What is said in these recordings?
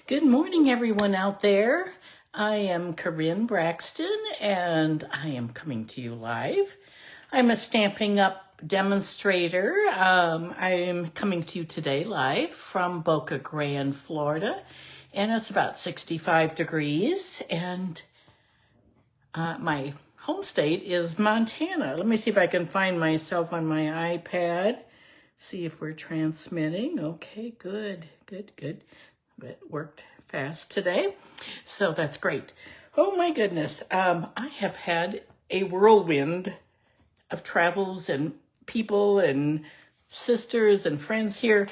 Good morning, everyone out there. I am Karin Braxton, and I am coming to you live. I'm a Stampin' Up demonstrator. I am coming to you today live from Boca Grande, Florida, and it's about 65 degrees, and my home state is Montana. Let me see if I can find myself on my iPad. See if we're transmitting. Okay, good. It worked fast today, so that's great. Oh my goodness, I have had a whirlwind of travels and people and sisters and friends here.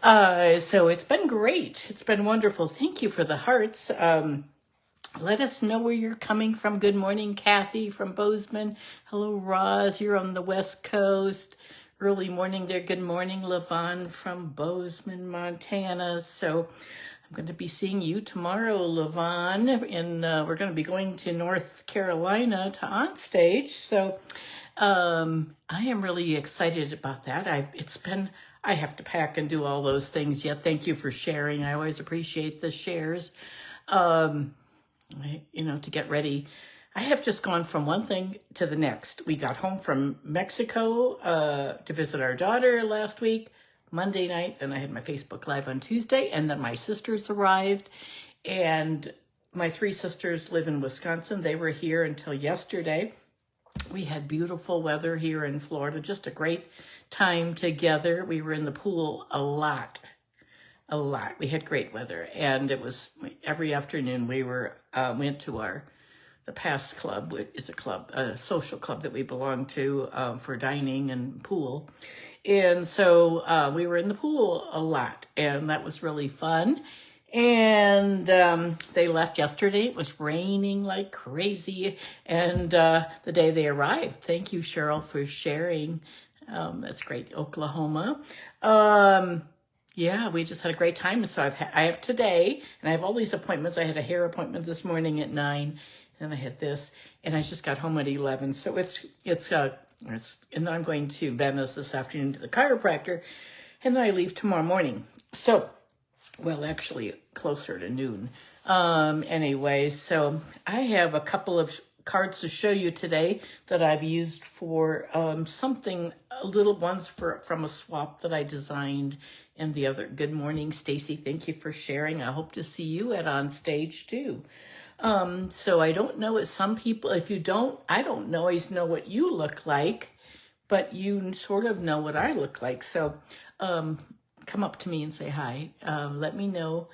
So it's been great. It's been wonderful. Thank you for the hearts. Let us know where you're coming from. Good morning, Kathy from Bozeman. Hello, Roz. You're on the West Coast. Early morning there. Good morning, Levon from Bozeman, Montana. So I'm going to be seeing you tomorrow, Levon, and we're going to be going to North Carolina to OnStage. So I am really excited about that. I have to pack and do all those things yet. Thank you for sharing. I always appreciate the shares. To get ready. I have just gone from one thing to the next. We got home from Mexico to visit our daughter last week, Monday night. Then I had my Facebook Live on Tuesday, and then my sisters arrived. And my three sisters live in Wisconsin. They were here until yesterday. We had beautiful weather here in Florida, just a great time together. We were in the pool a lot. We had great weather, and it was every afternoon we went to the Pass Club, which is a social club that we belong to for dining and pool. And so we were in the pool a lot, and that was really fun. And they left yesterday. It was raining like crazy, and the day they arrived. Thank you, Cheryl, for sharing. That's great, Oklahoma. Yeah, we just had a great time. So I have today, and I have all these appointments. I had a hair appointment this morning at 9, and I had this, and I just got home at 11. So and then I'm going to Venice this afternoon to the chiropractor, and then I leave tomorrow morning. So, well, actually closer to noon. Anyway, so I have a couple of cards to show you today that I've used for little ones from a swap that I designed. And the other, good morning, Stacy. Thank you for sharing. I hope to see you at OnStage too. So I don't know what some people, I don't always know what you look like, but you sort of know what I look like. So come up to me and say hi. Let me know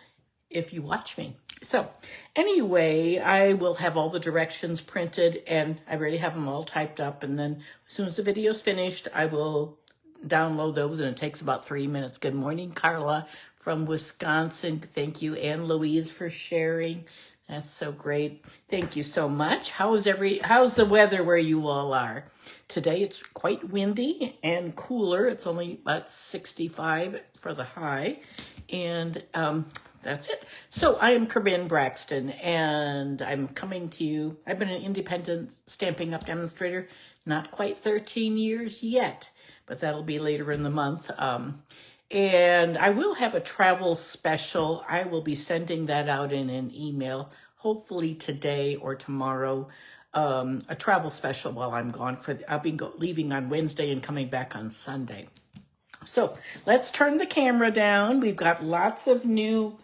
if you watch me. So anyway, I will have all the directions printed, and I already have them all typed up. And then as soon as the video's finished, I will download those, and it takes about 3 minutes. Good morning, Carla from Wisconsin. Thank you, Anne Louise, for sharing. That's so great. Thank you so much. How's the weather where you all are? Today it's quite windy and cooler. It's only about 65 for the high, and that's it. So I am Karin Braxton, and I'm coming to you. I've been an independent Stampin' Up demonstrator, not quite 13 years yet, but that'll be later in the month. And I will have a travel special. I will be sending that out in an email, hopefully today or tomorrow. A travel special while I'm gone. I'll be leaving on Wednesday and coming back on Sunday. So let's turn the camera down. We've got lots of new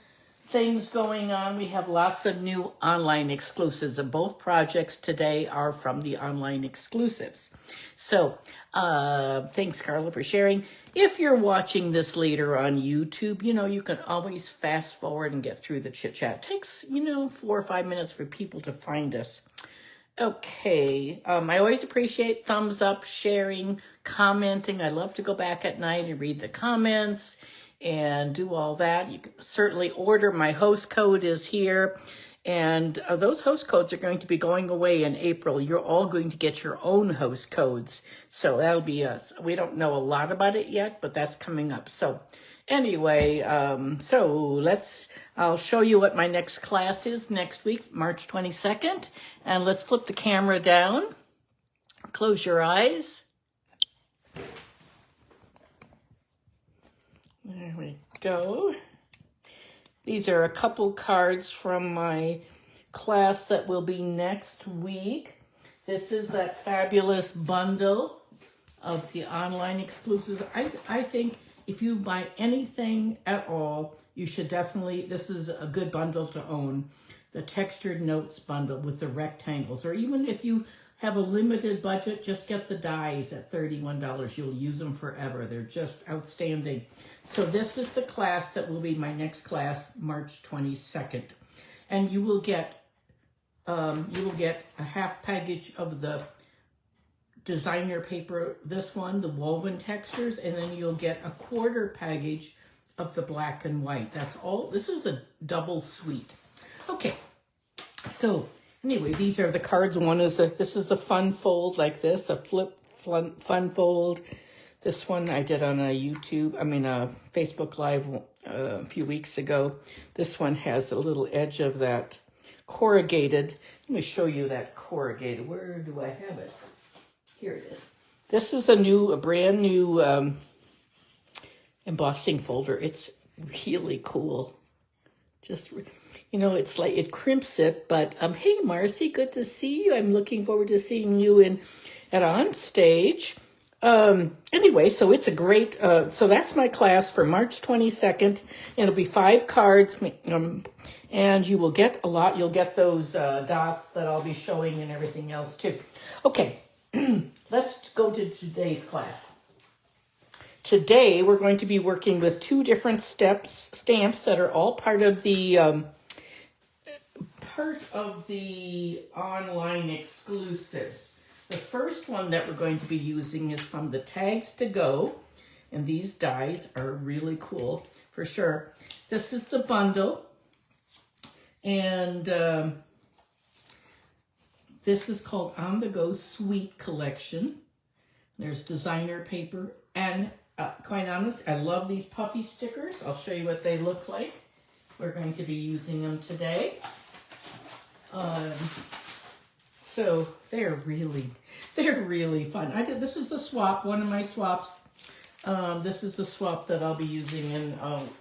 things going on. We have lots of new online exclusives, and both projects today are from the online exclusives. So thanks, Carla, for sharing. If you're watching this later on YouTube, you can always fast forward and get through the chit chat. It takes, 4 or 5 minutes for people to find us. Okay, I always appreciate thumbs up, sharing, commenting. I love to go back at night and read the comments and do all that. You can certainly order. My host code is here, and those host codes are going to be going away in April. You're all going to get your own host codes, so that'll be us. We don't know a lot about it yet, but that's coming up. So anyway, I'll show you what my next class is next week, March 22nd, and let's flip the camera down. Close your eyes. There we go. These are a couple cards from my class that will be next week. This is that fabulous bundle of the online exclusives. I think if you buy anything at all, you should definitely, this is a good bundle to own. The textured notes bundle with the rectangles, or even if you have a limited budget, just get the dies at $31. You'll use them forever. They're just outstanding. So this is the class that will be my next class, March 22nd. And you will get a half package of the designer paper, this one, the woven textures, and then you'll get a quarter package of the black and white. That's all. This is a double suite. Okay, so anyway, these are the cards. One is this is the fun fold like this, a flip fun fold. This one I did on a Facebook Live a few weeks ago. This one has a little edge of that corrugated. Let me show you that corrugated. Where do I have it? Here it is. This is a brand new embossing folder. It's really cool. Just, it's like it crimps it, but hey, Marcy, good to see you. I'm looking forward to seeing you at On Stage. Anyway, so it's a great, so that's my class for March 22nd. It'll be 5 cards, and you will get a lot. You'll get those dots that I'll be showing and everything else too. Okay, let's go to today's class. Today, we're going to be working with 2 different stamps that are all part of the online exclusives. The first one that we're going to be using is from the Tags to Go, and these dies are really cool for sure. This is the bundle, and this is called On the Go Sweet Collection. There's designer paper, and quite honest, I love these puffy stickers. I'll show you what they look like. We're going to be using them today. So they're really fun. This is a swap, one of my swaps. This is a swap that I'll be using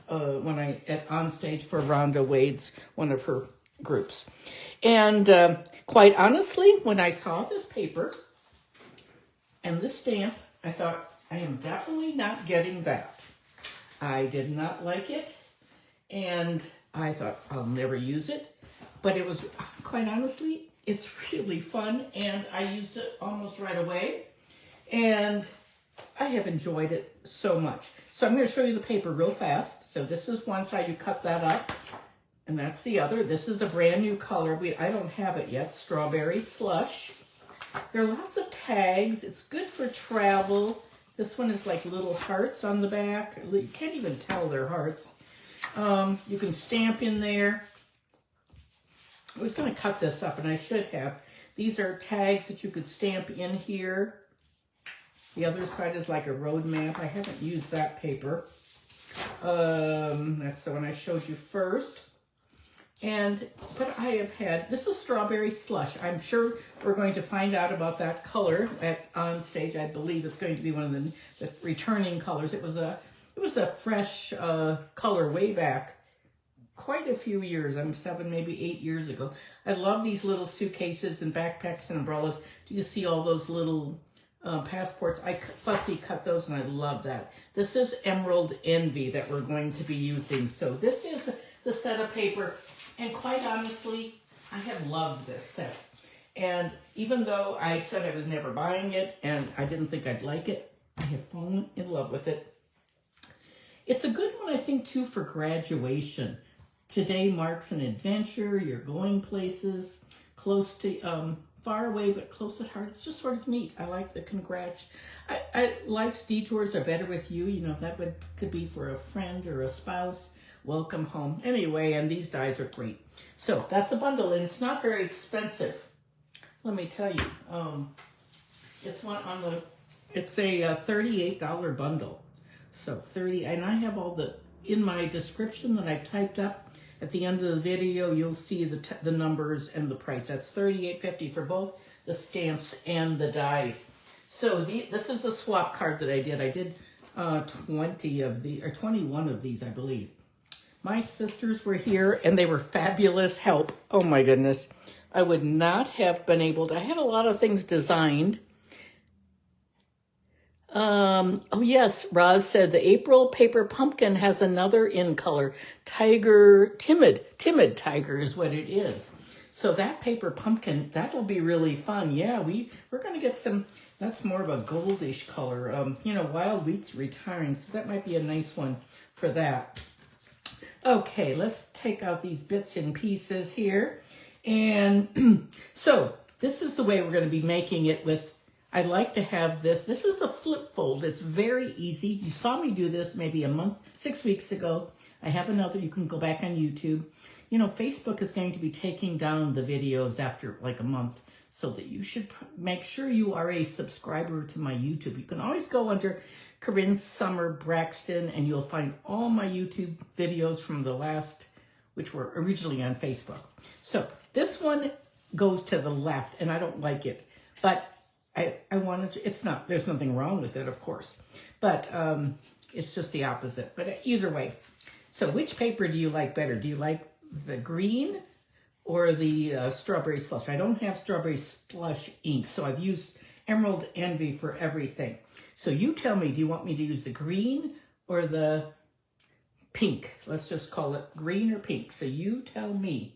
at On Stage for Rhonda Wade's, one of her groups. And quite honestly, when I saw this paper and this stamp, I thought, I am definitely not getting that. I did not like it, and I thought, I'll never use it. But it was, quite honestly, it's really fun, and I used it almost right away, and I have enjoyed it so much. So I'm going to show you the paper real fast. So this is one side, you cut that up, and that's the other. This is a brand new color. I don't have it yet, Strawberry Slush. There are lots of tags. It's good for travel. This one is like little hearts on the back. You can't even tell they're hearts. You can stamp in there. I was going to cut this up, and I should have. These are tags that you could stamp in here. The other side is like a road map. I haven't used that paper. That's the one I showed you first. But I have had, this is Strawberry Slush. I'm sure we're going to find out about that color On Stage. I believe it's going to be one of the returning colors. It was a fresh color way back quite a few years. 7, maybe 8 years ago. I love these little suitcases and backpacks and umbrellas. Do you see all those little passports? I fussy cut those, and I love that. This is Emerald Envy that we're going to be using. So this is the set of paper, and quite honestly, I have loved this set. And even though I said I was never buying it, and I didn't think I'd like it, I have fallen in love with it. It's a good one, I think, too, for graduation. Today marks an adventure. You're going places close to, far away, but close at heart. It's just sort of neat. I like the congrats. Life's detours are better with you. That could be for a friend or a spouse. Welcome home. Anyway, and these dies are great. So that's a bundle, and it's not very expensive. Let me tell you. It's a $38 bundle. So and I have all in my description that I typed up. At the end of the video, you'll see the numbers and the price. That's $38.50 for both the stamps and the dies. So this is a swap card that I did. I did 21 of these, I believe. My sisters were here and they were fabulous help. Oh my goodness. I would not have been able to. I had a lot of things designed. Oh yes, Roz said the April paper pumpkin has another in color. Tiger, timid tiger is what it is. So that paper pumpkin, that'll be really fun. Yeah, we're gonna get some, that's more of a goldish color. You know, Wild Wheat's retiring, so that might be a nice one for that. Okay, let's take out these bits and pieces here. And so this is the way we're gonna be making it with, I like to have this. This is the flip fold. It's very easy. You saw me do this maybe a month, 6 weeks ago. I have another. You can go back on YouTube. You know, Facebook is going to be taking down the videos after like a month, so that you should make sure you are a subscriber to my YouTube. You can always go under Karin Braxton and you'll find all my YouTube videos from the last, which were originally on Facebook. So this one goes to the left and I don't like it, but I wanted to, it's not, there's nothing wrong with it, of course, but it's just the opposite. But either way, so which paper do you like better? Do you like the green or the strawberry slush? I don't have strawberry slush ink, so I've used Emerald Envy for everything. So you tell me, do you want me to use the green or the pink? Let's just call it green or pink. So you tell me.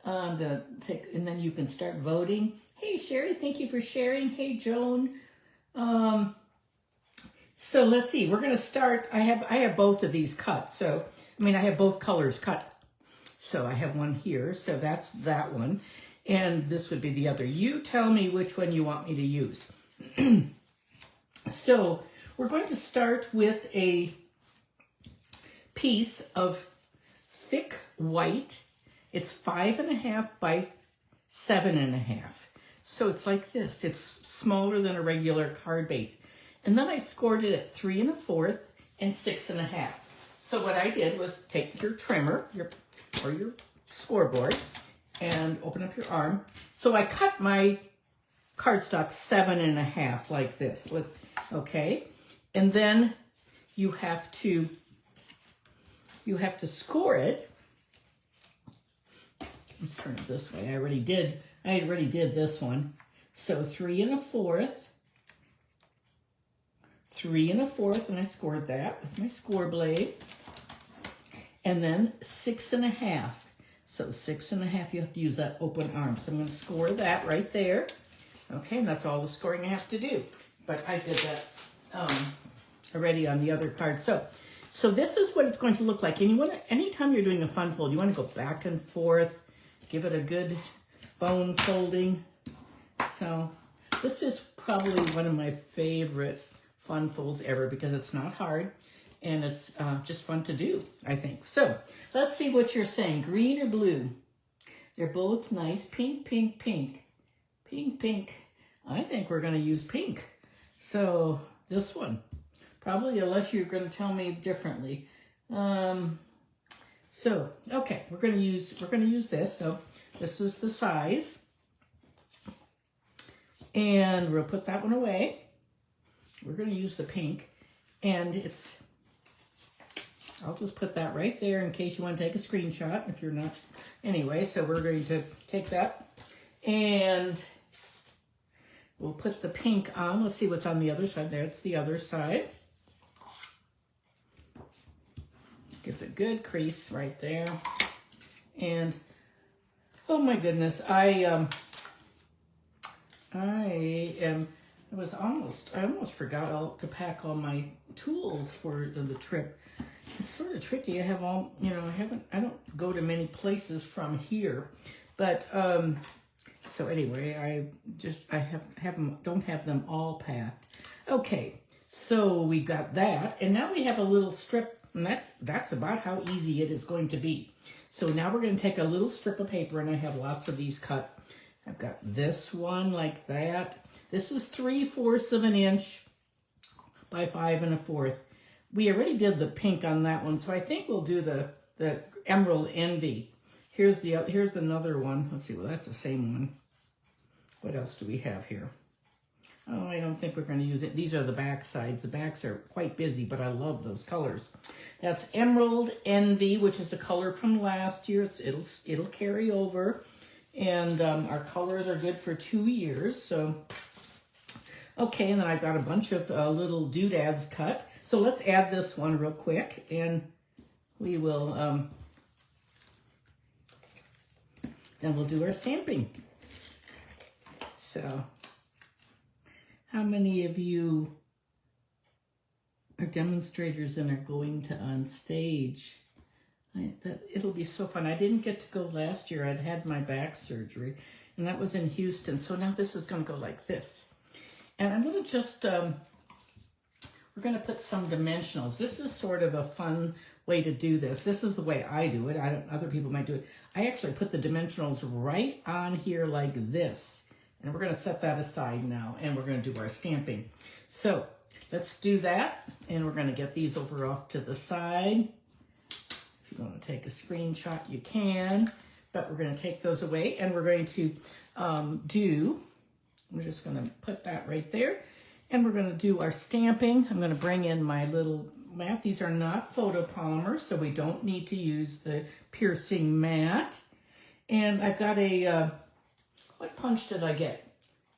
I'm gonna take, and then you can start voting. Hey, Sherry, thank you for sharing. Hey, Joan. So let's see, we're gonna start, I have both of these cut. So, I mean, I have both colors cut. So I have one here, so that's that one. And this would be the other. You tell me which one you want me to use. So we're going to start with a piece of thick white. It's 5.5 by 7.5. So it's like this. It's smaller than a regular card base. And then I scored it at 3 1/4 and 6.5. So what I did was take your trimmer, or your scoreboard, and open up your arm. So I cut my cardstock 7.5 like this. Okay. And then you have to score it. Let's turn it this way. I already did this one. So 3 1/4, 3 1/4, and I scored that with my score blade. And then 6.5. So 6.5, you have to use that open arm. So I'm going to score that right there. Okay, and that's all the scoring I have to do. But I did that already on the other card. So this is what it's going to look like. And you want to, anytime you're doing a fun fold, you want to go back and forth, give it a good bone folding. So this is probably one of my favorite fun folds ever because it's not hard and it's just fun to do, I think. So let's see what you're saying. Green or blue? They're both nice. Pink, pink, pink. Pink, pink. I think we're going to use pink. So this one, probably, unless you're going to tell me differently. So okay, we're going to use this. So this is the size, and we'll put that one away. We're going to use the pink, and it's, I'll just put that right there in case you want to take a screenshot if you're not. Anyway, so we're going to take that, and we'll put the pink on. Let's see what's on the other side. There, it's the other side. Give it a good crease right there. And oh my goodness, I almost forgot to pack all my tools for the trip. It's sort of tricky. I have all, I don't go to many places from here, but so anyway, don't have them all packed. Okay, so we got that, and now we have a little strip, and that's about how easy it is going to be. So now we're going to take a little strip of paper, and I have lots of these cut. I've got this one like that. This is 3/4 of an inch by 5 1/4. We already did the pink on that one, so I think we'll do the Emerald Envy. Here's another one. Let's see, well, that's the same one. What else do we have here? Oh, I don't think we're going to use it. These are the back sides. The backs are quite busy, but I love those colors. That's Emerald Envy, which is the color from last year. It'll carry over. And our colors are good for 2 years. So, okay, and then I've got a bunch of little doodads cut. So let's add this one real quick, and we will, then we'll do our stamping. So, how many of you are demonstrators and are going to on stage? It'll be so fun. I didn't get to go last year. I'd had my back surgery, and that was in Houston. So now this is going to go like this. And I'm going to just, we're going to put some dimensionals. This is sort of a fun way to do this. This is the way I do it. Other people might do it. I actually put the dimensionals right on here like this. And we're going to set that aside now, and we're going to do our stamping. So let's do that, and we're going to get these over off to the side. If you want to take a screenshot, you can, but we're going to take those away, and we're going to we're just going to put that right there, and we're going to do our stamping. I'm going to bring in my little mat. These are not photopolymers, so we don't need to use the piercing mat. And I've got a... what punch did I get?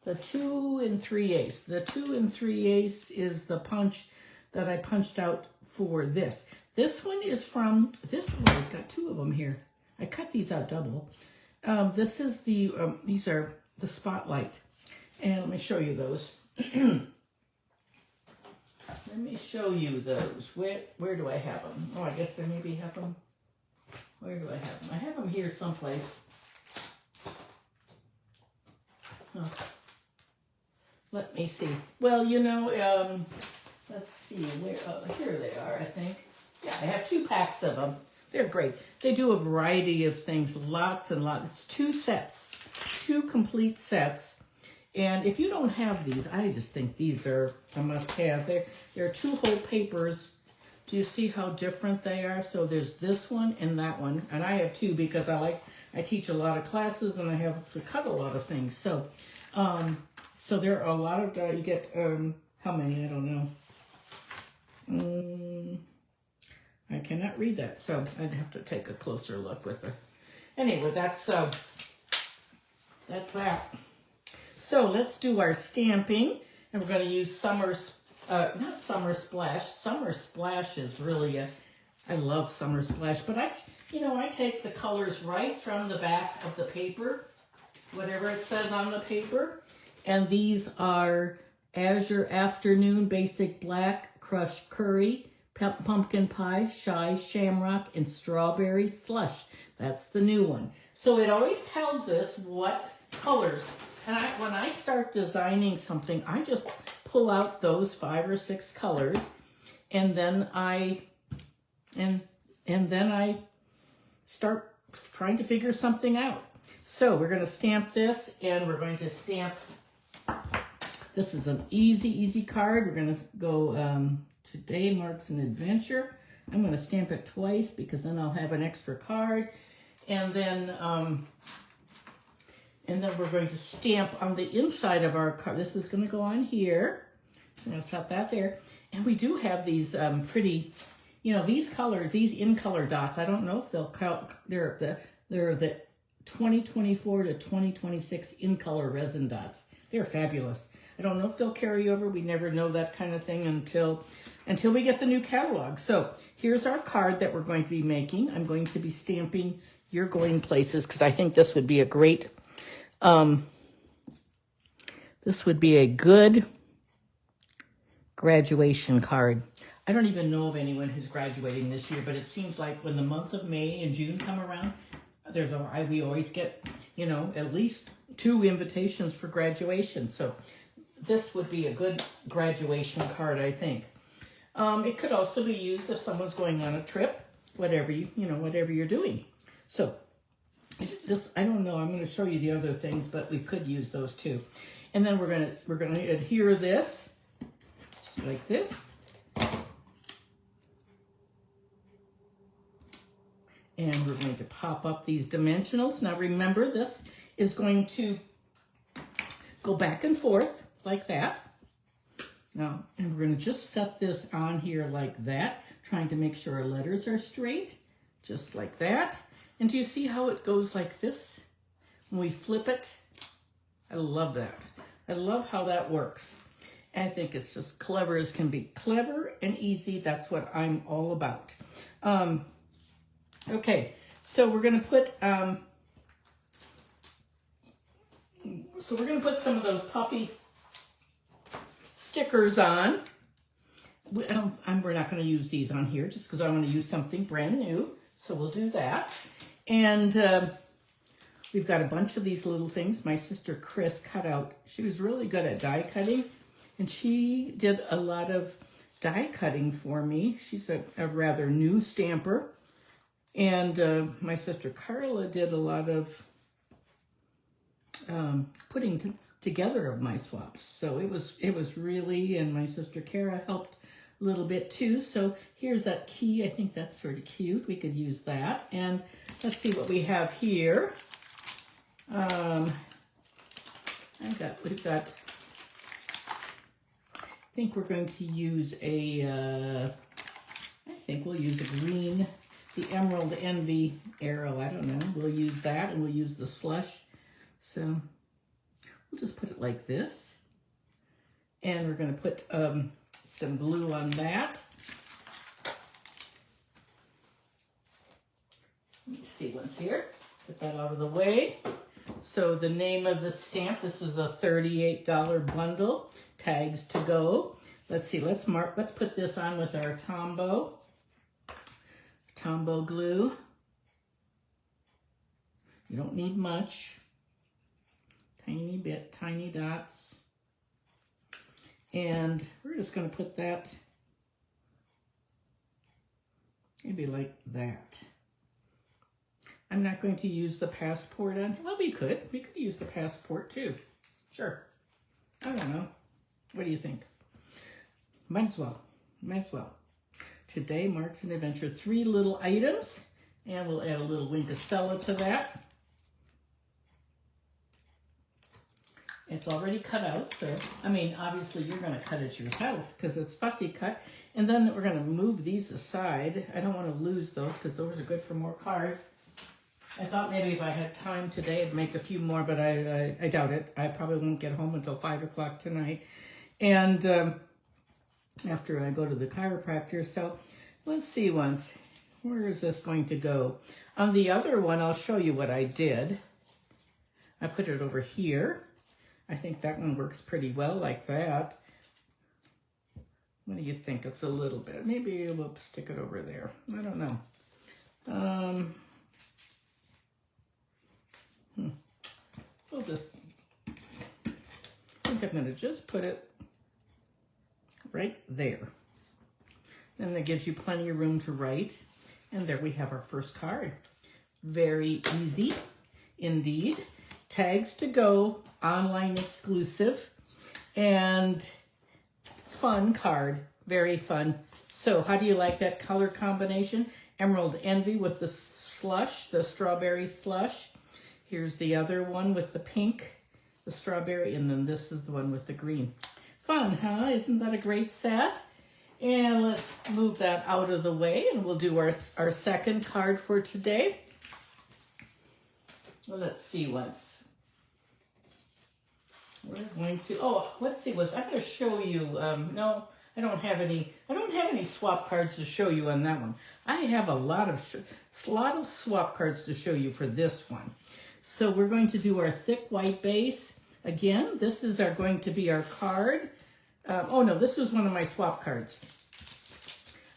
The 2 3/8. The 2 3/8 is the punch that I punched out for this. This one is from this one. I've got 2 of them here. I cut these out double. This is the, these are the Spotlight. And let me show you those. Let me show you those. Where do I have them? Oh, I guess I maybe have them. Where do I have them? I have them here someplace. Oh. Let me see. Well, you know, let's see. Where? Here they are, I think. Yeah, I have 2 packs of them. They're great. They do a variety of things, lots and lots. It's 2 sets, 2 complete sets. And if you don't have these, I just think these are a must-have. There are 2 whole papers. Do you see how different they are? So there's this one and that one. And I have 2 because I teach a lot of classes and I have to cut a lot of things. So, so there are a lot of, you get, how many? I don't know. I cannot read that, so I'd have to take a closer look with it. Anyway, that's that. So let's do our stamping, and we're going to use not Summer Splash. Summer Splash is really I love Summer Splash, but I take the colors right from the back of the paper, whatever it says on the paper, and these are Azure Afternoon, Basic Black, Crushed Curry, Pumpkin Pie, Shy, Shamrock, and Strawberry Slush. That's the new one. So it always tells us what colors. And when I start designing something, I just pull out those 5 or 6 colors, and then I start trying to figure something out. So we're going to stamp this, and we're going to stamp. This is an easy card. We're going to go. Today marks an adventure. I'm going to stamp it twice because then I'll have an extra card. And then we're going to stamp on the inside of our card. This is going to go on here. I'm going to set that there. And we do have these pretty, these in color dots. I don't know if they'll count. They're the 2024 to 2026 in color resin dots. They're fabulous. I don't know if they'll carry over. We never know that kind of thing until we get the new catalog. So here's our card that we're going to be making. I'm going to be stamping You're Going Places because I think this would be a great, this would be a good graduation card. I don't even know of anyone who's graduating this year, but it seems like when the month of May and June come around, we always get, at least 2 invitations for graduation. So this would be a good graduation card, I think. It could also be used if someone's going on a trip, whatever you're doing. So this, I don't know, I'm going to show you the other things, but we could use those too. And then we're going to adhere this just like this. And we're going to pop up these dimensionals. Now remember, this is going to go back and forth. like that. Now, and we're going to just set this on here like that, trying to make sure our letters are straight, just like that. And do you see how it goes like this when we flip it? I love that. I love how that works. I think it's just clever as can be. Clever and easy, that's what I'm all about. Okay, so we're going to put some of those puffy stickers on. We're not going to use these on here just because I want to use something brand new. So we'll do that. And we've got a bunch of these little things. My sister Chris cut out. She was really good at die cutting. And she did a lot of die cutting for me. She's a rather new stamper. And my sister Carla did a lot of putting together of my swaps. So it was really, and my sister Kara helped a little bit too. So here's that key. I think that's sort of cute. We could use that. And let's see what we have here. We've got, I think we're going to use I think we'll use a green, the Emerald Envy arrow. I don't know. We'll use that, and we'll use the slush. So we'll just put it like this. And we're going to put some glue on that. Let me see what's here. Put that out of the way. So the name of the stamp, this is a $38 bundle. Tags to go. Let's see, let's put this on with our Tombow glue. You don't need much. Tiny bit, tiny dots. And we're just going to put that maybe like that. I'm not going to use the passport on. Well, we could use the passport too. Sure. I don't know. What do you think? Might as well. Today marks an adventure. 3 little items, and we'll add a little Wink of Stella to that. It's already cut out, so, I mean, obviously you're going to cut it yourself because it's fussy cut. And then we're going to move these aside. I don't want to lose those because those are good for more cards. I thought maybe if I had time today, I'd make a few more, but I doubt it. I probably won't get home until 5 o'clock tonight. And after I go to the chiropractor. So let's see once. Where is this going to go? On the other one, I'll show you what I did. I put it over here. I think that one works pretty well like that. What do you think? It's a little bit. Maybe we'll stick it over there. I don't know. We'll just, I think I'm going to just put it right there. Then that gives you plenty of room to write. And there we have our first card. Very easy indeed. Tags to go, online exclusive, and fun card. Very fun. So how do you like that color combination? Emerald Envy with the slush, the strawberry slush. Here's the other one with the pink, the strawberry, and then this is the one with the green. Fun, huh? Isn't that a great set? And let's move that out of the way, and we'll do our second card for today. Well, let's see what's. We're going to. Let's see what's. I'm going to show you. No, I don't have any. I don't have any swap cards to show you on that one. I have a lot of swap cards to show you for this one. So we're going to do our thick white base. Again, this is going to be our card. Oh no, this was one of my swap cards.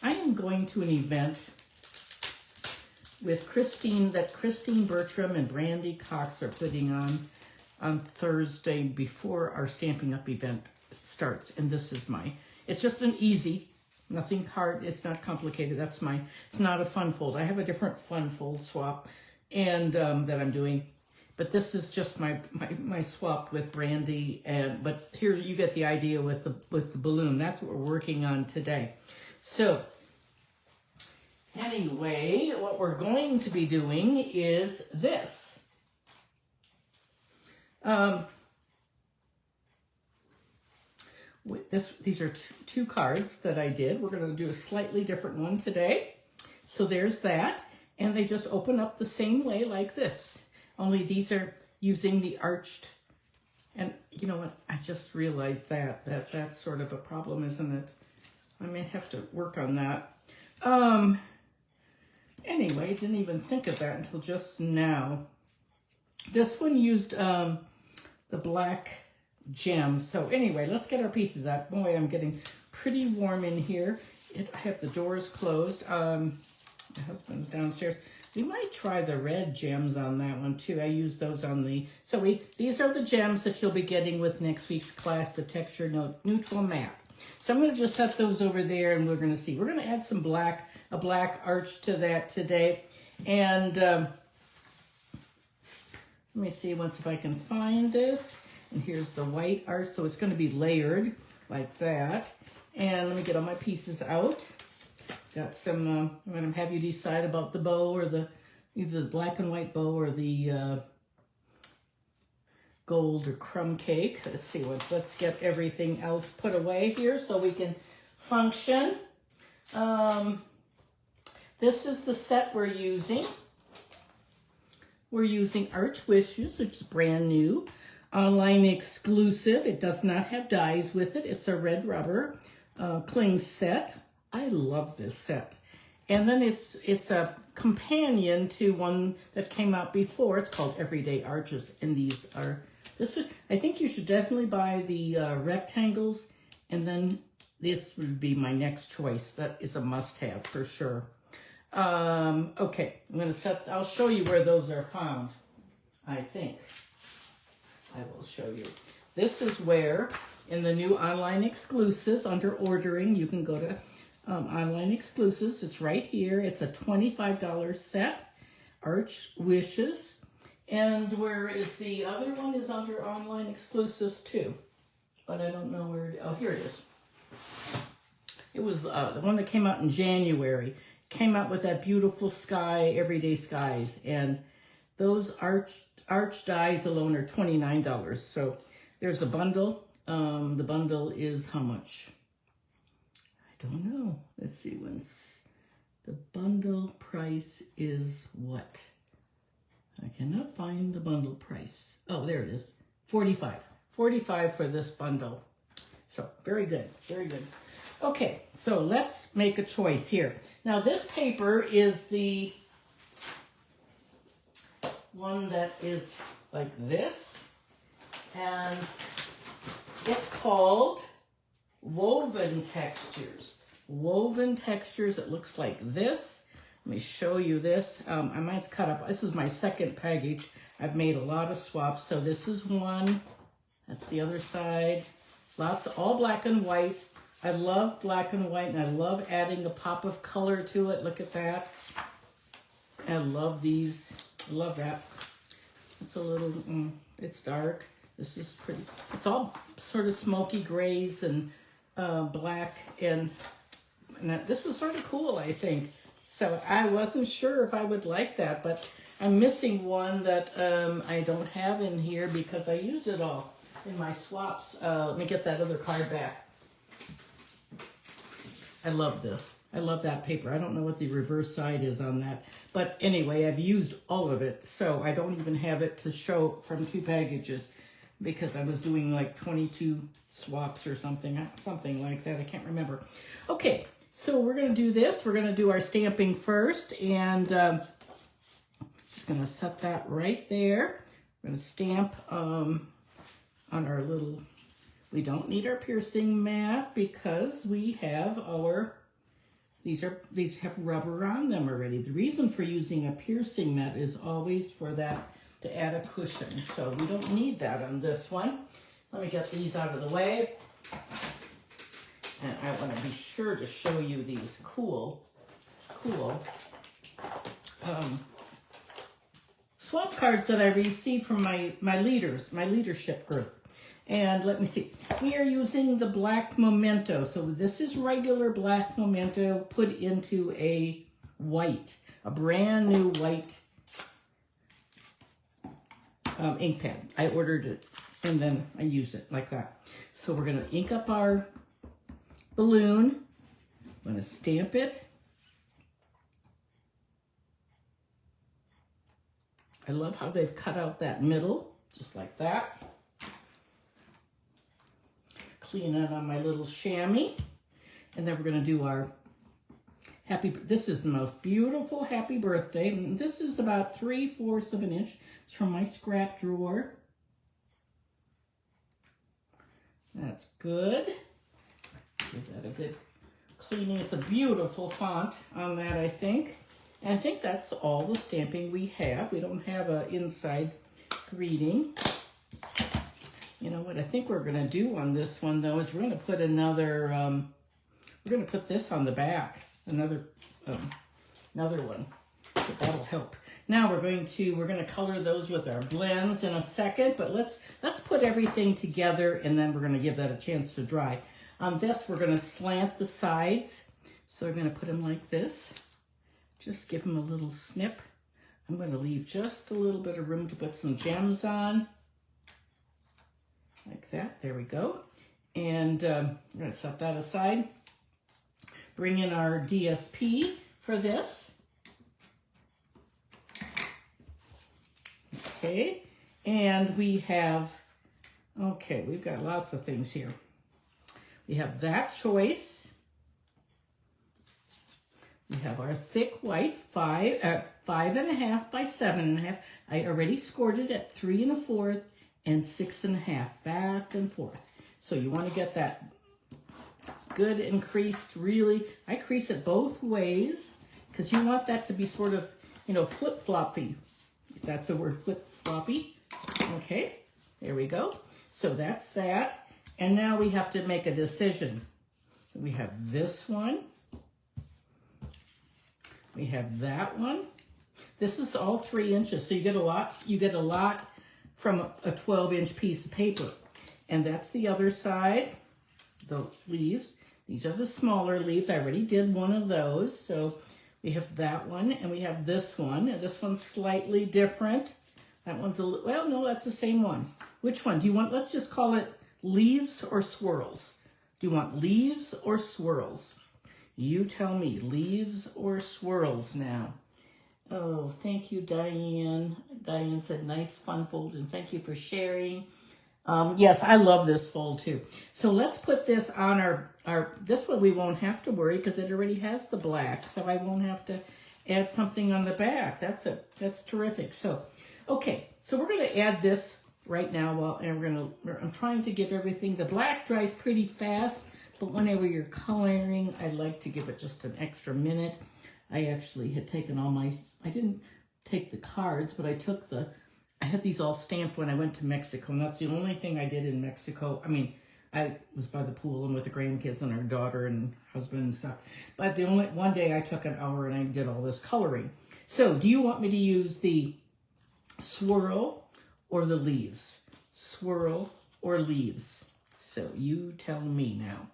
I am going to an event with Christine Bertram and Brandy Cox are putting on Thursday before our Stampin' Up event starts. And this is it's just an easy, nothing hard, it's not complicated. It's not a fun fold. I have a different fun fold swap and that I'm doing. But this is just my swap with Brandy, but here you get the idea with the balloon. That's what we're working on today. So anyway, what we're going to be doing is this. These are two cards that I did. We're going to do a slightly different one today. So there's that. And they just open up the same way like this. Only these are using the arched. And you know what? I just realized that's sort of a problem, isn't it? I might have to work on that. Anyway, didn't even think of that until just now. This one used the black gem. So anyway, let's get our pieces out. Boy, I'm getting pretty warm in here. I have the doors closed. My husband's downstairs. We might try the red gems on that one too. I use those on the, these are the gems that you'll be getting with next week's class, the Texture Neutral Matte. So I'm going to just set those over there and we're going to see. We're going to add some black, a black arch to that today. And let me see once if I can find this. And here's the white arch, so it's going to be layered like that. And let me get all my pieces out. Got some, I'm going to have you decide about the bow or either the black and white bow or the gold or crumb cake. Let's see, let's get everything else put away here so we can function. This is the set we're using. We're using Arch Wishes, which is brand new. Online exclusive. It does not have dies with it. It's a red rubber cling set. I love this set. And then it's a companion to one that came out before. It's called Everyday Arches. And these are, I think you should definitely buy the rectangles. And then this would be my next choice. That is a must-have for sure. Okay, I'll show you where those are found, I think. I will show you. This is where, in the new online exclusives, under ordering, you can go to online exclusives. It's right here. It's a $25 set, Arch Wishes. And where is the other one? Is under online exclusives too. But I don't know where, oh, here it is. It was the one that came out in January. Came out with that beautiful sky, Everyday Skies. And those Arch dies alone are $29. So there's a bundle. The bundle is how much? I don't know. Let's see. The bundle price is what? I cannot find the bundle price. Oh, there it is. $45. $45 for this bundle. So very good. Very good. Okay, so let's make a choice here. Now this paper is the one that is like this, and it's called Woven Textures. Woven Textures, it looks like this. Let me show you this. I might cut up, this is my second package. I've made a lot of swaps, so this is one. That's the other side. Lots, all black and white. I love black and white, and I love adding a pop of color to it. Look at that. I love these. I love that. It's a little, it's dark. This is pretty. It's all sort of smoky grays and black, and this is sort of cool, I think. So I wasn't sure if I would like that, but I'm missing one that I don't have in here because I used it all in my swaps. Let me get that other card back. I love this. I love that paper. I don't know what the reverse side is on that. But anyway, I've used all of it, so I don't even have it to show from 2 packages because I was doing like 22 swaps or something like that. I can't remember. Okay, so we're going to do this. We're going to do our stamping first, and just going to set that right there. We're going to stamp on our little... We don't need our piercing mat because we have our, these have rubber on them already. The reason for using a piercing mat is always for that, to add a cushion. So we don't need that on this one. Let me get these out of the way. And I want to be sure to show you these cool swap cards that I received from my leadership group. And let me see, we are using the black memento. So this is regular black memento put into a white, a brand new white ink pen. I ordered it and then I use it like that. So we're gonna ink up our balloon. I'm gonna stamp it. I love how they've cut out that middle, just like that. Clean it on my little chamois. And then we're gonna do our this is the most beautiful happy birthday. And this is about 3/4 of an inch. It's from my scrap drawer. That's good. Give that a good cleaning. It's a beautiful font on that, I think. And I think that's all the stamping we have. We don't have an inside greeting. You know what I think we're gonna do on this one though is we're gonna put another, we're gonna put this on the back, another one, so that'll help. Now we're gonna color those with our blends in a second, but let's put everything together and then we're gonna give that a chance to dry. On this, we're gonna slant the sides. So we're gonna put them like this. Just give them a little snip. I'm gonna leave just a little bit of room to put some gems on. Like that, there we go. And I'm gonna set that aside. Bring in our DSP for this. Okay, and we've got lots of things here. We have that choice. We have our thick white 5.5 by 7.5. I already scored it at 3 1/4 and 6 1/2, back and forth. So you want to get that good and creased, really. I crease it both ways because you want that to be sort of, you know, flip-floppy. If that's a word, flip-floppy. Okay, there we go. So that's that. And now we have to make a decision. We have this one. We have that one. This is all 3 inches, so you get a lot from a 12-inch piece of paper. And that's the other side, the leaves. These are the smaller leaves. I already did one of those. So we have that one and we have this one. And this one's slightly different. That one's well, no, that's the same one. Which one do you want? Let's just call it leaves or swirls. Do you want leaves or swirls? You tell me, leaves or swirls now. Oh, thank you, Diane. Diane said, nice fun fold, and thank you for sharing. Yes, I love this fold too. So let's put this on this one we won't have to worry because it already has the black, so I won't have to add something on the back. That's terrific. So, okay, so we're gonna add this right now I'm trying to give everything, the black dries pretty fast, but whenever you're coloring, I like to give it just an extra minute. I actually had taken I didn't take the cards, but I had these all stamped when I went to Mexico, and that's the only thing I did in Mexico. I mean, I was by the pool and with the grandkids and our daughter and husband and stuff. But one day I took an hour and I did all this coloring. So do you want me to use the swirl or the leaves? Swirl or leaves? So you tell me now.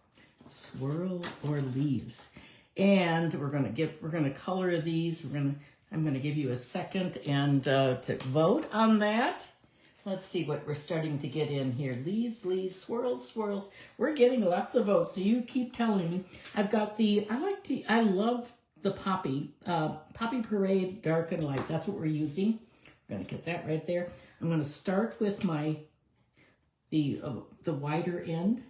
Swirl or leaves? And we're gonna color these. I'm gonna give you a second and to vote on that. Let's see what we're starting to get in here. Leaves, leaves, swirls, swirls. We're getting lots of votes, so you keep telling me. I've got I love the Poppy Parade Dark and Light. That's what we're using. I'm gonna get that right there. I'm gonna start with the wider end.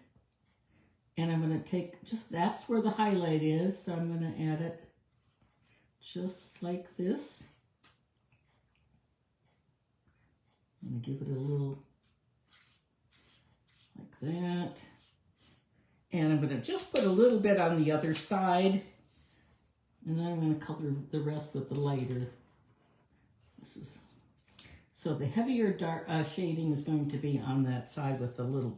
And I'm gonna take that's where the highlight is. So I'm gonna add it just like this. I'm gonna give it a little like that. And I'm gonna just put a little bit on the other side. And then I'm gonna color the rest with the lighter. So the heavier dark shading is going to be on that side with the little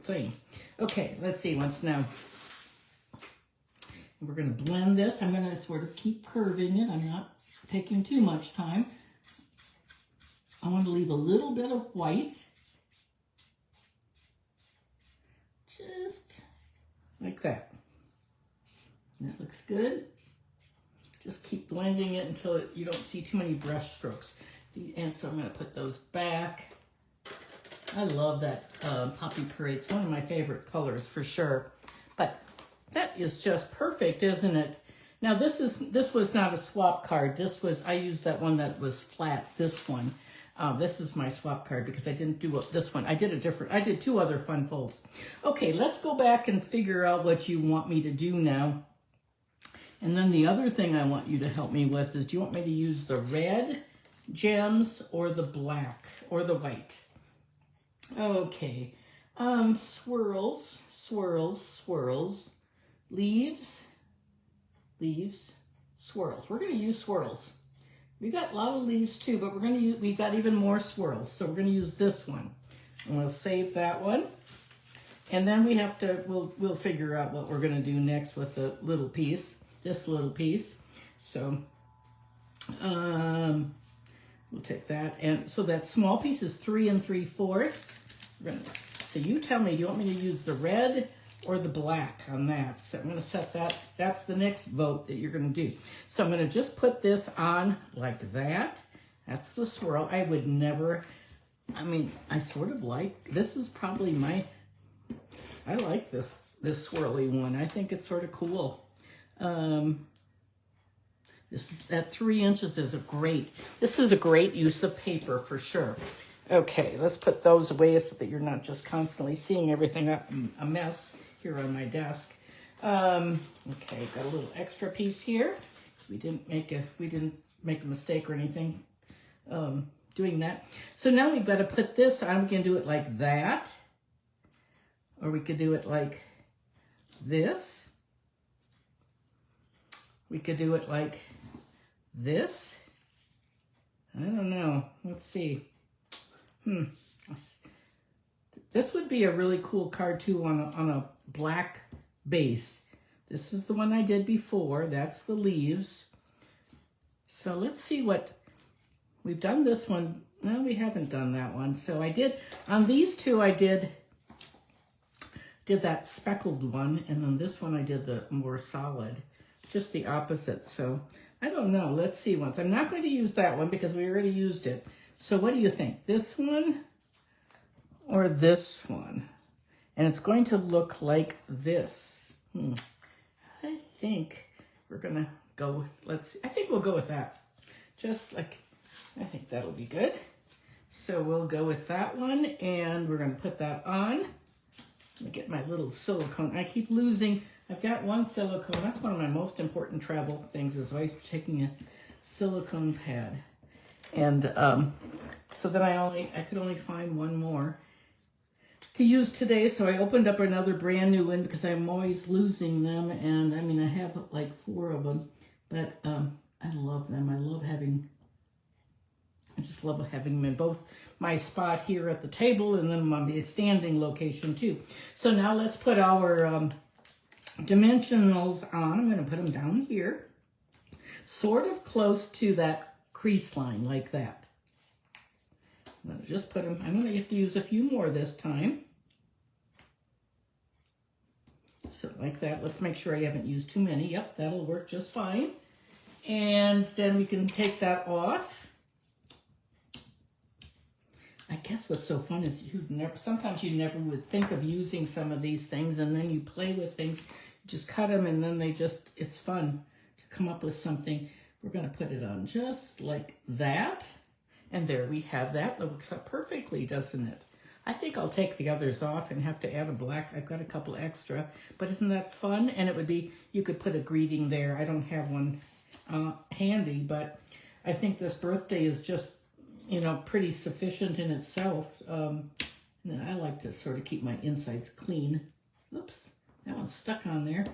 thing. Okay, let's see what's now. We're going to blend this. I'm going to sort of keep curving it. I'm not taking too much time. I want to leave a little bit of white. Just like that. That looks good. Just keep blending it until you don't see too many brush strokes. And so I'm going to put those back. I love that Poppy Parade. It's one of my favorite colors for sure. But that is just perfect, isn't it? Now this was not a swap card. I used that one that was flat, this one. This is my swap card because I didn't do this one. I did two other fun folds. Okay, let's go back and figure out what you want me to do now. And then the other thing I want you to help me with is, do you want me to use the red gems or the black or the white? Okay, swirls, swirls, swirls, leaves, leaves, swirls. We're going to use swirls. We got a lot of leaves too, but we've got even more swirls. So we're going to use this one. And we'll save that one. And then we'll figure out what we're going to do next with the little piece, this little piece. So we'll take that. And so that small piece is 3 3/4. So you tell me, do you want me to use the red or the black on that? So I'm going to set that. That's the next vote that you're going to do. So I'm going to just put this on like that. That's the swirl. I would never, I sort of like, this is probably I like this swirly one. I think it's sort of cool. That 3 inches is this is a great use of paper for sure. Okay, let's put those away so that you're not just constantly seeing everything a mess here on my desk. Okay, got a little extra piece here. We didn't make a mistake or anything doing that. So now we've got to put this on. We can do it like that, or we could do it like this. We could do it like this. I don't know. Let's see. This would be a really cool card too on a black base. This is the one I did before. That's the leaves. So let's see what we've done. This one. No, we haven't done that one. So I did on these two. I did that speckled one, and then this one I did the more solid, just the opposite. So I don't know. Let's see once. I'm not going to use that one because we already used it. So what do you think? This one or this one? And it's going to look like this. I think we're going to go with, I think we'll go with that. I think that'll be good. So we'll go with that one, and we're going to put that on. Let me get my little silicone. I keep losing. I've got one silicone. That's one of my most important travel things, is always taking a silicone pad. And so then I could only find one more to use today. So I opened up another brand new one because I'm always losing them. And I have like 4 of them, but I love them. I just love having them in both my spot here at the table and then my standing location too. So now let's put our dimensionals on. I'm going to put them down here, sort of close to that crease line like that. I'm going to just put them, I'm going to have to use a few more this time. So like that. Let's make sure I haven't used too many. Yep, that'll work just fine. And then we can take that off. I guess what's so fun is sometimes you never would think of using some of these things, and then you play with things, you just cut them, and then it's fun to come up with something. We're going to put it on just like that. And there we have that. It looks up perfectly, doesn't it? I think I'll take the others off and have to add a black. I've got a couple extra, but isn't that fun? And it would be, you could put a greeting there. I don't have one handy, but I think this birthday is just, pretty sufficient in itself. And I like to sort of keep my insides clean. Oops, that one's stuck on there.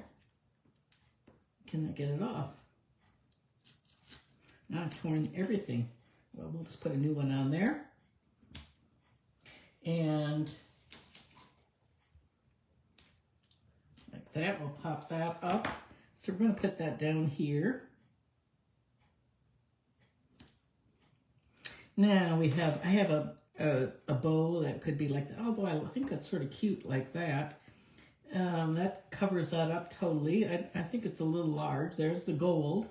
Can I get it off? Now I've torn everything. Well, we'll just put a new one on there. And like that, we'll pop that up. So we're going to put that down here. Now I have a bow that could be like that, although I think that's sort of cute like that. That covers that up totally. I think it's a little large. There's the gold.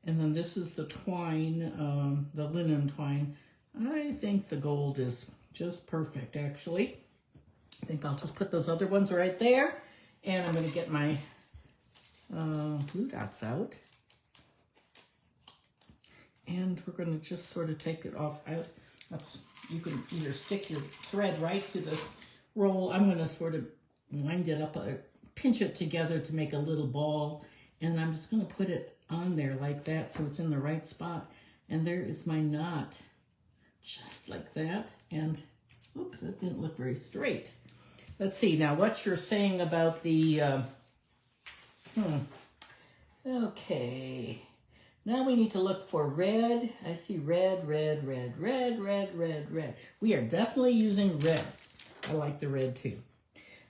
And then this is the twine, the linen twine. I think the gold is Just perfect, actually. I think I'll just put those other ones right there. And I'm going to get my glue dots out. And we're going to just sort of take it off. You can either stick your thread right to the roll. I'm going to sort of wind it up, pinch it together to make a little ball. And I'm just going to put it on there like that so it's in the right spot. And there is my knot, just like that. And, oops, that didn't look very straight. Let's see, now what you're saying about the, okay. Now we need to look for red. I see red, red, red, red, red, red, red. We are definitely using red. I like the red too.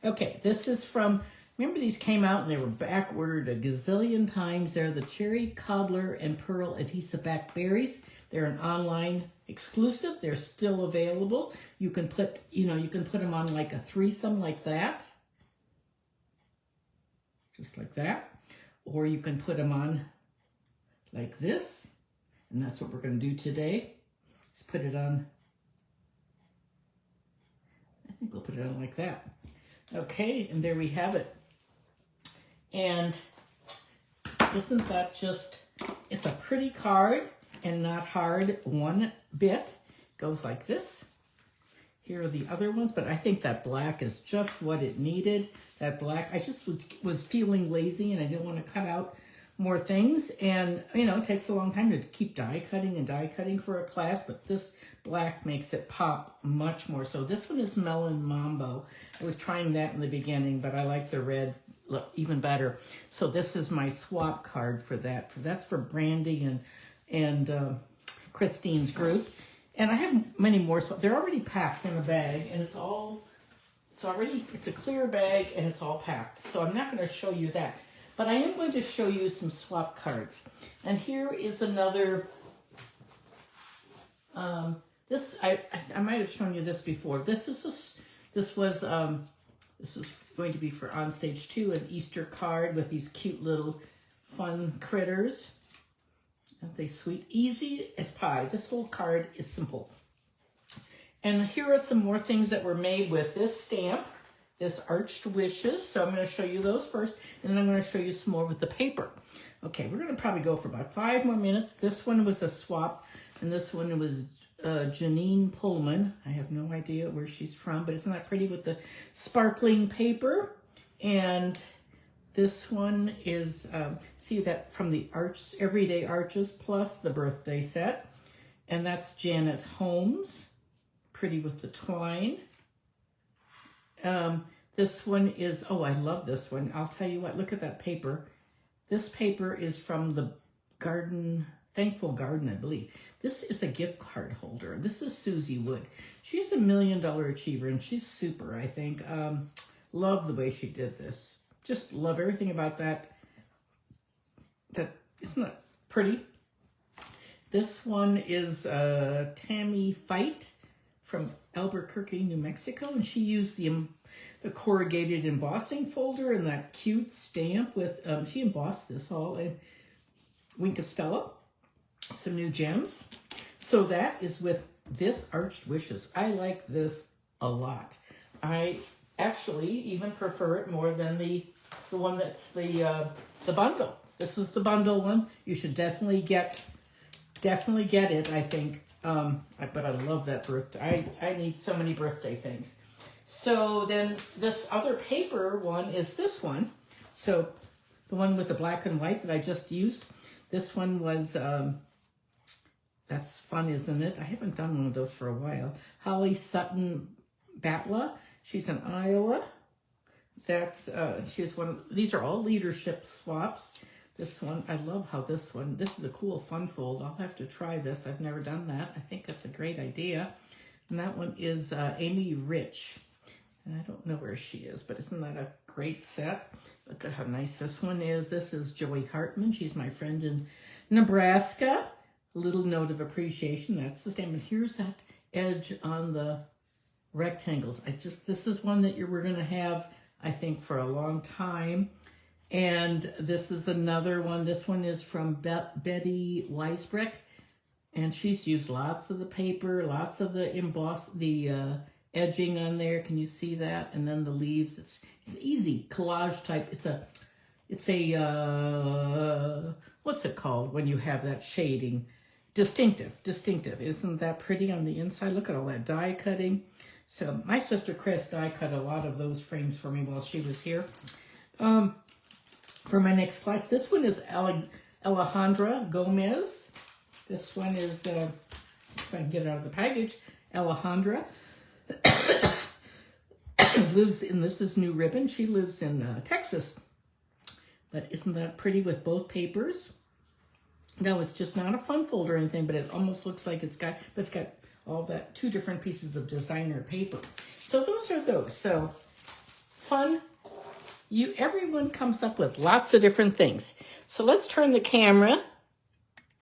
Okay, this is from, remember these came out and they were back ordered a gazillion times. They're the Cherry Cobbler and Pearl Adhesive Back Berries. They're an online exclusive. They're still available. You can put, you can put them on like a threesome like that. Just like that. Or you can put them on like this, and that's what we're going to do today. Let's put it on, I think we'll put it on like that. Okay, and there we have it. And isn't that just, it's a pretty card and not hard one bit. Goes like this. Here are the other ones, but I think that black is just what it needed. That black, I just was feeling lazy and I didn't want to cut out more things, and it takes a long time to keep die cutting for a class, but this black makes it pop much more. So this one is Melon Mambo. I was trying that in the beginning, but I like the red even better. So this is my swap card for that. That's for Brandy and Christine's group, and I have many more. So they're already packed in a bag, and it's a clear bag and it's all packed. So I'm not going to show you that. But I am going to show you some swap cards. And here is another, I might have shown you this before. This is going to be for On Stage 2, an Easter card with these cute little fun critters. Aren't they sweet? Easy as pie. This whole card is simple. And here are some more things that were made with this stamp. This Arched Wishes, so I'm going to show you those first, and then I'm going to show you some more with the paper. Okay, we're going to probably go for about 5 more minutes. This one was a swap, and this one was Janine Pullman. I have no idea where she's from, but isn't that pretty with the sparkling paper? And this one is, see that from the Everyday Arches plus the birthday set. And that's Janet Holmes, pretty with the twine. This one is, oh, I love this one. I'll tell you what, look at that paper. This paper is from the Thankful Garden, I believe. This is a gift card holder. This is Susie Wood. She's a $1 Million Achiever, and she's super, I think. Love the way she did this. Just love everything about that. Isn't that pretty? This one is Tammy Fight from Albuquerque, New Mexico, and she used the corrugated embossing folder and that cute stamp with, she embossed this all in Winkostella, some new gems. So that is with this Arched Wishes. I like this a lot. I actually even prefer it more than the one that's the bundle. This is the bundle one. You should definitely get it, I think. But I love that birthday. I need so many birthday things. So then this other paper one is this one. So the one with the black and white that I just used. This one was, that's fun, isn't it? I haven't done one of those for a while. Holly Sutton Batla. She's in Iowa. She's one of, these are all leadership swaps. This one, I love how this is a cool fun fold. I'll have to try this. I've never done that. I think that's a great idea. And that one is Amy Rich. And I don't know where she is, but isn't that a great set? Look at how nice this one is. This is Joey Hartman. She's my friend in Nebraska. A little note of appreciation. That's the stamp. And here's that edge on the rectangles. This is one that we're going to have, I think, for a long time. And this is another one. This one is from Betty Weisbreck. And she's used lots of the paper, lots of the edging on there. Can you see that? And then the leaves. It's easy collage type. It's a what's it called when you have that shading? Distinctive. Isn't that pretty on the inside? Look at all that die cutting. So my sister Chris die cut a lot of those frames for me while she was here. For my next class, this one is Alejandra Gomez. This one is, if I can get it out of the package, Alejandra lives in, this is New Ribbon. She lives in Texas. But isn't that pretty with both papers? No, it's just not a fun fold or anything, but it almost looks like it's got all that 2 different pieces of designer paper. So those are those. So fun. Everyone comes up with lots of different things. So let's turn the camera